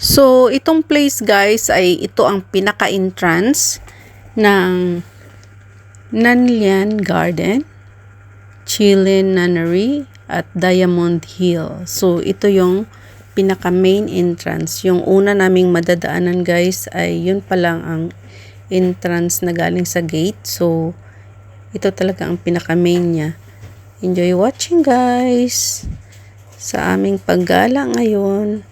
So, itong place guys ay ito ang pinaka-entrance ng Nanlian Garden, Chilin Nunnery at Diamond Hill. So, ito yung pinaka-main entrance. Yung una naming madadaanan guys ay yun pa lang ang entrance na galing sa gate. So, ito talaga ang pinaka-main niya. Enjoy watching guys sa aming paggala ngayon.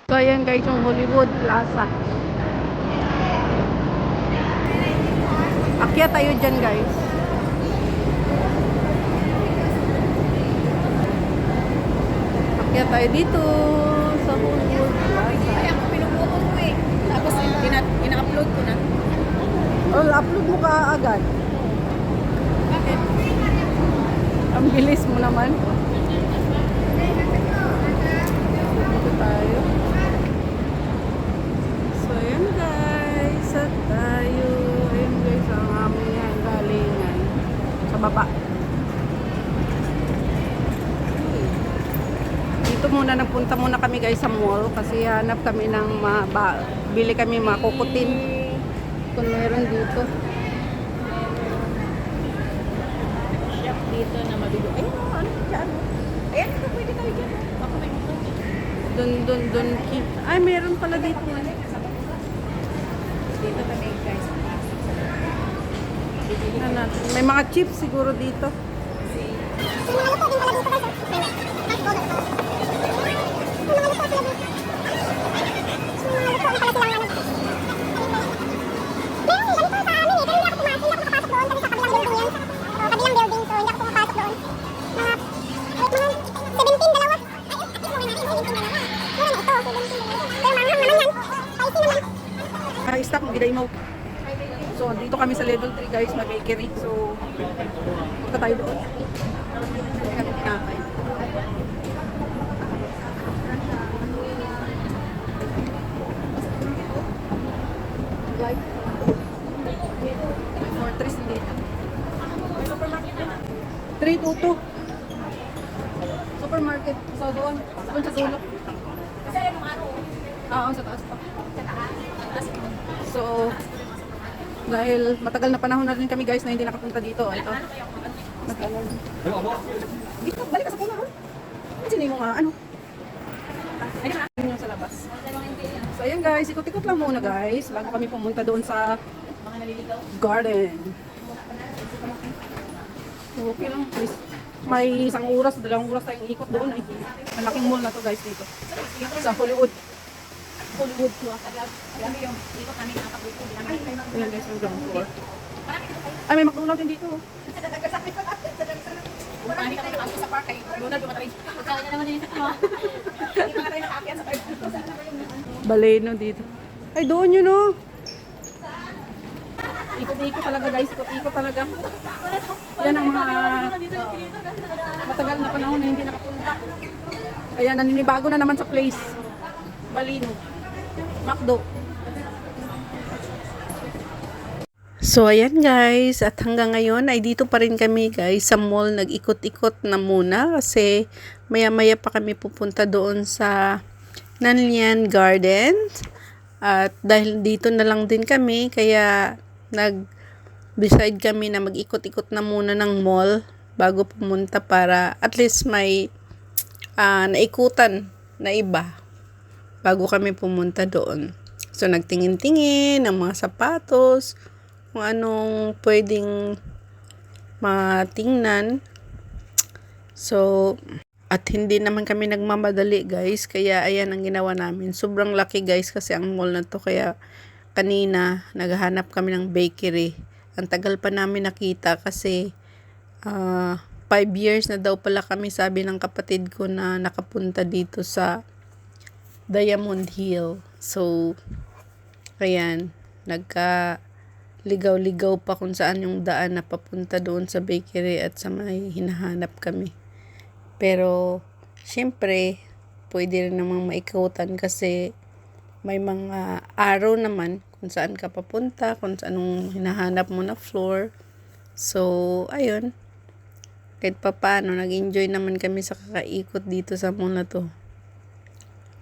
So, ayan guys, yung Hollywood Plaza. Akyat tayo dyan guys. Akyat tayo dito sa Hollywood Plaza. Kaya ako pinupukol ko eh. Tapos ina-upload ko na. Oh, upload mo ka agad. Bakit? Ang bilis mo naman. Dito tayo. So, ayan guys. At tayo. Ayan guys, ang aming galingan. Sa baba. Dito muna, nagpunta muna kami guys sa mall. Kasi hanap kami ng bili kami makukutin. Kung meron dito. Shop dito na mabigo. Ayun o, ano dyan? Ayan, ito pwede tayo dyan. Baka may mga. Dun. Ay, meron pala dito. Dito kami guys. Tingnan natin. May mga chips siguro dito. Stock mo giday mo. So, dito kami sa level 3 guys, may bakery. So, punta tayo doon. Kami tinapay. Like, may fortress dito. May supermarket din. 322. Supermarket. So, doon sa dulo. Kasi ano mga ano? Oo, sa taas pa. So, dahil matagal na panahon na rin kami guys na hindi nakapunta dito. Ito. Dito, balik ka sa puno. Sino mo nga, ano? Ayun yung sa labas. So, ayan guys, ikot-ikot lang muna guys. Bago kami pumunta doon sa garden. So, okay lang guys. May isang oras, 2 oras tayong ikot doon. Ay, malaking mall na to guys dito. Sa Hollywood. Hollywood to. Alam mo yung ikot namin nakapagod ko. Ayan guys, yung ground floor. Ay, may McDonald's din dito. Marami kami nakapagod sa park kay Donald Dumatray. Kaya na naman din sa kama. Hindi pa tayo nakakyan sa park. Baleno dito. Ay, doon yun oh. Ikot-ikot talaga guys. Ikot-ikot talaga. Yan ang mga matagal na panahon na hindi nakapunta. Ayan, naninibago na naman sa place. Baleno. McDo. So, ayan guys. At hanggang ngayon ay dito pa rin kami guys sa mall. Nag-ikot-ikot na muna kasi maya-maya pa kami pupunta doon sa Nanlian Garden. At dahil dito na lang din kami, kaya nag-decide kami na mag-ikot-ikot na muna ng mall bago pumunta para at least may naikutan na iba bago kami pumunta doon. So, nagtingin-tingin ng mga sapatos, kung anong pwedeng matingnan. So, at hindi naman kami nagmamadali guys, kaya ayan ang ginawa namin. Sobrang lucky guys kasi ang mall na to, kaya kanina naghahanap kami ng bakery. Ang tagal pa namin nakita kasi 5 years na daw pala kami, sabi ng kapatid ko na nakapunta dito sa Diamond Hill. So, ayan, ligaw-ligaw pa kung saan yung daan na papunta doon sa bakery at sa may hinahanap kami. Pero, syempre, pwede rin namang maikutan kasi may mga araw naman kung saan ka papunta, kung saan yung hinahanap mo na floor. So, ayun. Kahit pa paano, nag-enjoy naman kami sa kakaikot dito sa mall na to.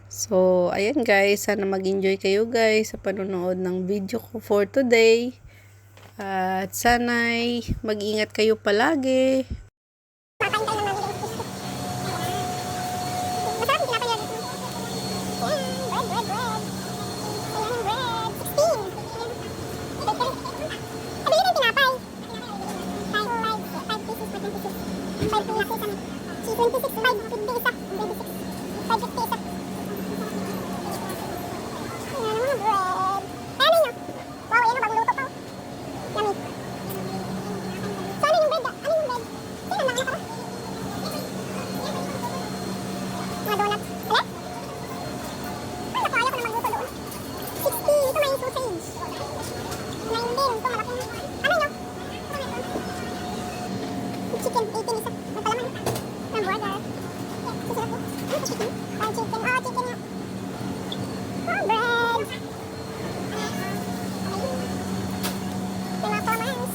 So, ayan guys, sana mag-enjoy kayo guys sa panonood ng video ko for today. At sana'y mag-ingat kayo palagi. Chicken, 18 isa. May palaman. Ng burger. Chicken. Chicken. Oh, chicken nga. Oh, bread. May mga palaman.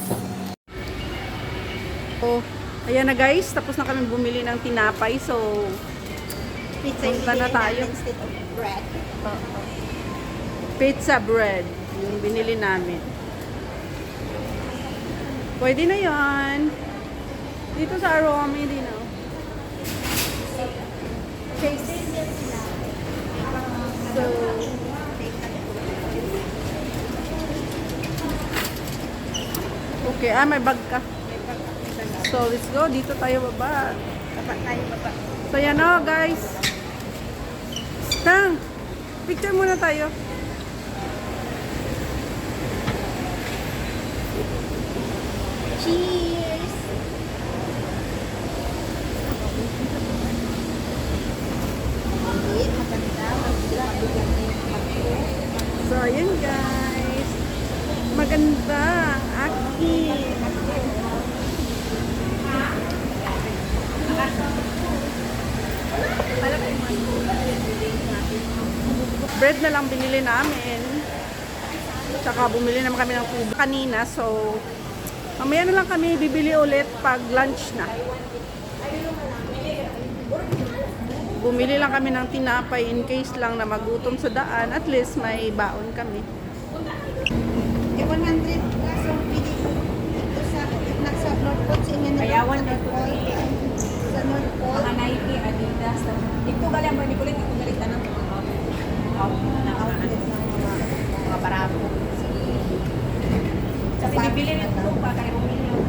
Oh, ayan na guys, tapos na kami bumili ng tinapay. So, Pizza punta na tayo. instead of bread. Pizza bread, yung binili namin. Pwede na yan. Dito sa Arome din, oh. So, okay, may bag ka. So, let's go. Dito tayo baba. Baba tayo, baba. So, yan o, guys. Tang, picture muna tayo. Cheers! Maganda. Mabigyan na yung pagko. So, ayan guys. Maganda. Aki. Bread na lang binili namin. Tsaka bumili naman kami ng tubo kanina. So, mamaya na lang kami bibili ulit pag lunch na. Bumili lang kami ng tinapay in case lang na magutom sa daan. At least may baon kami. 100 kaso pili ko dito sa nasa North Pole sa inyo Kaya 100 sa North Pole. mga Nike, Adidas. Ito galing ba ni kulit? Ito galing tanong mga barako. Kasi bibili rin ito pa kaya bumili yung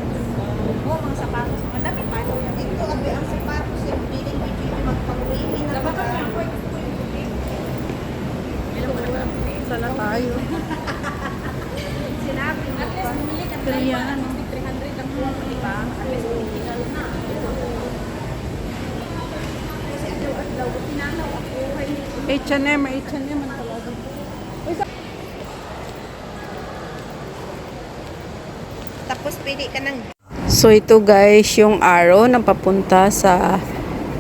mga sapatos. Ang dami pa. Dito abi ang sapatos yung biling ko dito magpag-uwi na Dapat ba? kami ang pwede ko yung puti. Sana tayo. Sinabi mo. At least bumili ka tayo pa. 300 ang kuha mo, di ba? At least bumili na. Kasi adlaw-adlaw, pinanaw ako. H&M ang talaga. Tapos pili ka ng So ito guys, yung arrow na papunta sa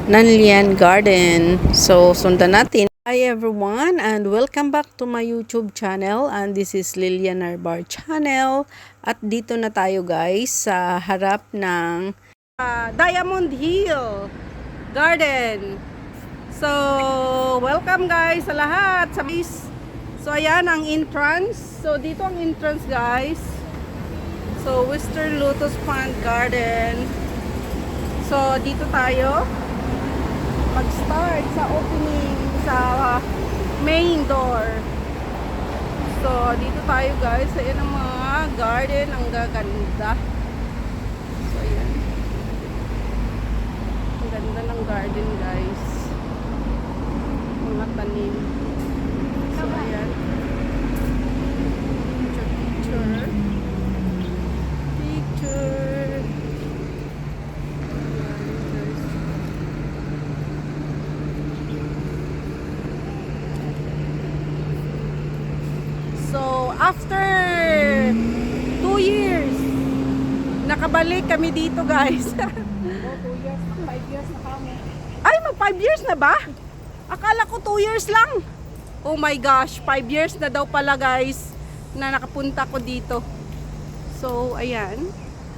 Nanlian Garden. So sundan natin. Hi everyone and welcome back to my YouTube channel, and this is Lilian Arbar channel. At dito na tayo guys sa harap ng Diamond Hill Garden. So welcome guys sa lahat. So ayan ang entrance. So dito ang entrance guys. So, Western Lotus Pond Garden. So, dito tayo mag-start sa opening sa main door. So, dito tayo guys. Ayan ang mga garden. Ang gaganda. So, ayan. Ang ganda ng garden guys. Mga tanim. So, ayan. Picture. After 2 years, nakabalik kami dito guys. 2 years, 5 years na kami. Ay, mag 5 years na ba? Akala ko 2 years lang. Oh my gosh, 5 years na daw pala guys na nakapunta ko dito. So, ayan.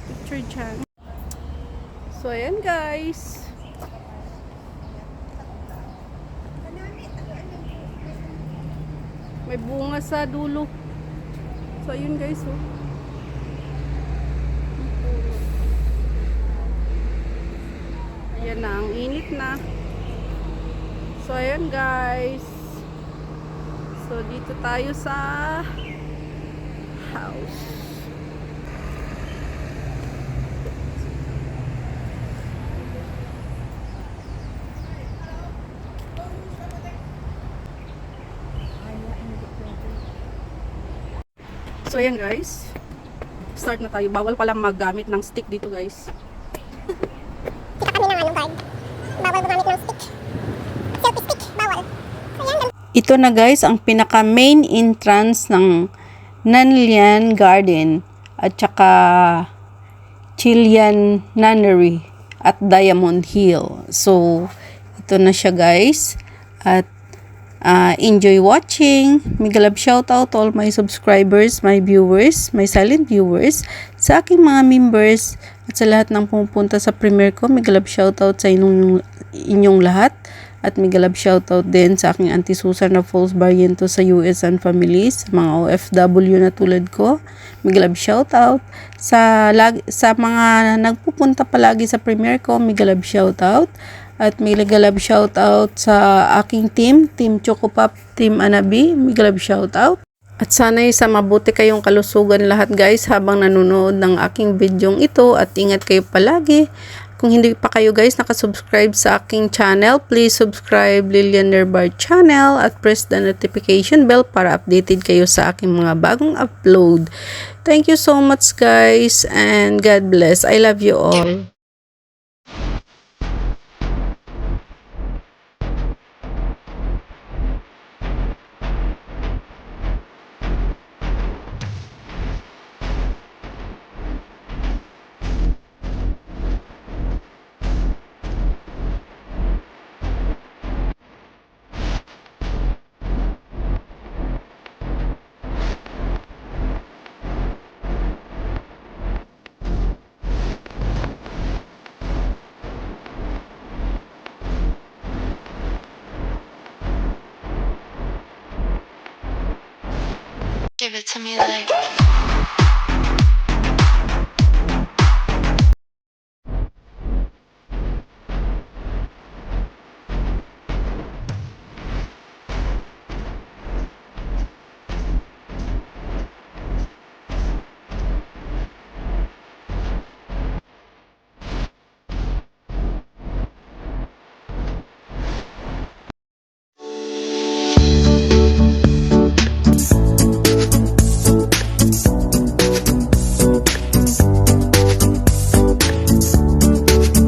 Picture dyan. So, ayan guys. May bunga sa dulo. So, ayun guys. Oh. Ayan na, ang init na. So, ayan guys. So, dito tayo sa house. So, ayan guys. Start na tayo. Bawal palang maggamit ng stick dito guys. Kita kami ng guard. Bawal gumamit ng stick. Selfie stick, bawal. Ayan, Ito na guys ang pinaka main entrance ng Nanlian Garden at saka Chilean Nunnery at Diamond Hill. So, ito na siya guys. At enjoy watching. Mega love shout out to all my subscribers, my viewers, my silent viewers, sa aking mga members at sa lahat ng pumupunta sa premiere ko. Mega love shout out sa inyong lahat. At mega love shoutout din sa aking Auntie Susan na Falls Barriento sa US and families, mga OFW na tulad ko. Mega love shoutout sa mga nagpupunta palagi sa premiere ko. Mega love shoutout. At mega love shoutout sa aking Team Chocopop, Team Anabi. Mega love shoutout. At sana'y sa mabuti kayong kalusugan lahat guys habang nanonood ng aking videong ito at ingat kayo palagi. Kung hindi pa kayo guys nakasubscribe sa aking channel, please subscribe Lilian Nerbar channel at press the notification bell para updated kayo sa aking mga bagong upload. Thank you so much guys and God bless. I love you all. Give it to me like